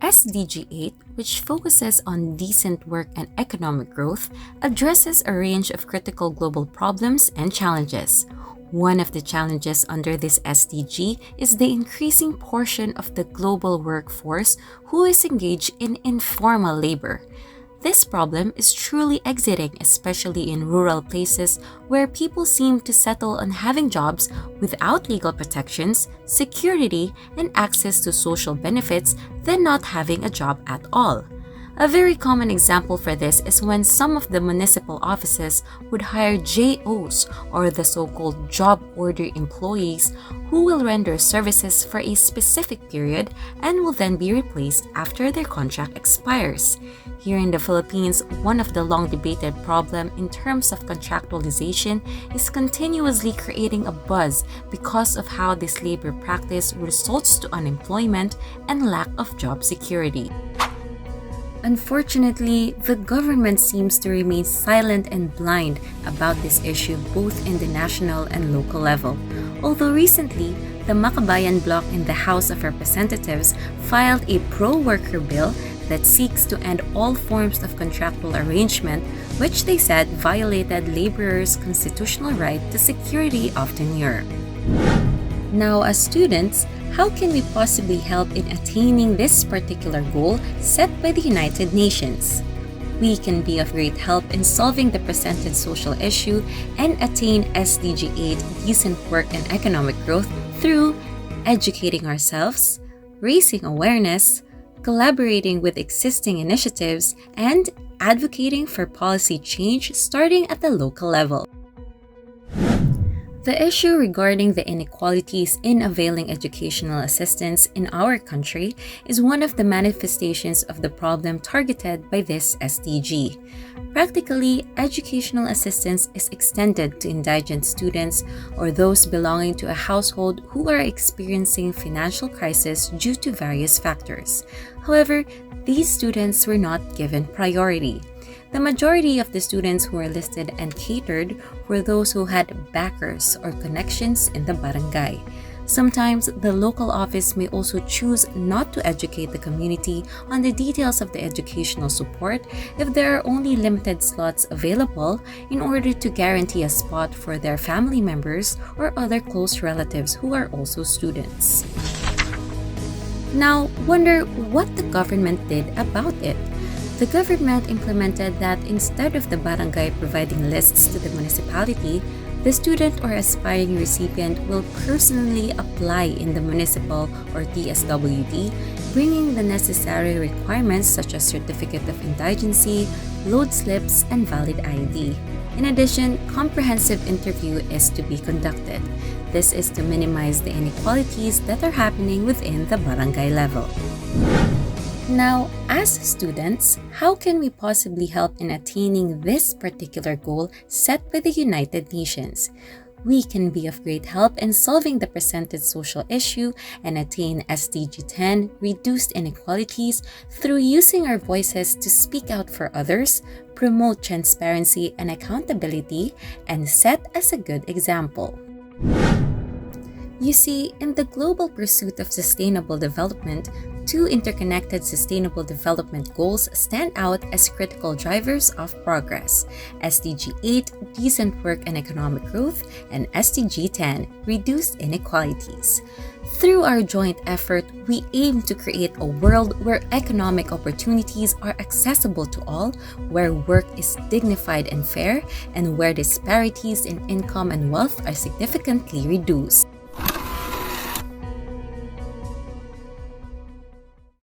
SDG 8, which focuses on decent work and economic growth, addresses a range of critical global problems and challenges. One of the challenges under this SDG is the increasing portion of the global workforce who is engaged in informal labor. This problem is truly exiting, especially in rural places where people seem to settle on having jobs without legal protections, security, and access to social benefits than not having a job at all. A very common example for this is when some of the municipal offices would hire JOs, or the so-called job order employees, who will render services for a specific period and will then be replaced after their contract expires. Here in the Philippines, one of the long-debated problems in terms of contractualization is continuously creating a buzz because of how this labor practice results to unemployment and lack of job security. Unfortunately, the government seems to remain silent and blind about this issue both in the national and local level. Although recently, the Makabayan bloc in the House of Representatives filed a pro-worker bill that seeks to end all forms of contractual arrangement, which they said violated laborers' constitutional right to security of tenure. Now, as students, how can we possibly help in attaining this particular goal set by the United Nations? We can be of great help in solving the presented social issue and attain SDG 8 decent work and economic growth through educating ourselves, raising awareness, collaborating with existing initiatives, and advocating for policy change starting at the local level. The issue regarding the inequalities in availing educational assistance in our country is one of the manifestations of the problem targeted by this SDG. Practically, educational assistance is extended to indigent students or those belonging to a household who are experiencing financial crisis due to various factors. However, these students were not given priority. The majority of the students who were listed and catered were those who had backers or connections in the barangay. Sometimes, the local office may also choose not to educate the community on the details of the educational support if there are only limited slots available in order to guarantee a spot for their family members or other close relatives who are also students. Now, wonder what the government did about it. The government implemented that instead of the barangay providing lists to the municipality, the student or aspiring recipient will personally apply in the municipal or TSWD, bringing the necessary requirements such as certificate of indigency, load slips, and valid ID. In addition, comprehensive interview is to be conducted. This is to minimize the inequalities that are happening within the barangay level. Now, as students, how can we possibly help in attaining this particular goal set by the United Nations? We can be of great help in solving the presented social issue and attain SDG 10, reduced inequalities, through using our voices to speak out for others, promote transparency and accountability, and set as a good example. You see, in the global pursuit of sustainable development, two interconnected sustainable development goals stand out as critical drivers of progress: SDG 8, decent work and economic growth, and SDG 10, reduced inequalities. Through our joint effort, we aim to create a world where economic opportunities are accessible to all, where work is dignified and fair, and where disparities in income and wealth are significantly reduced.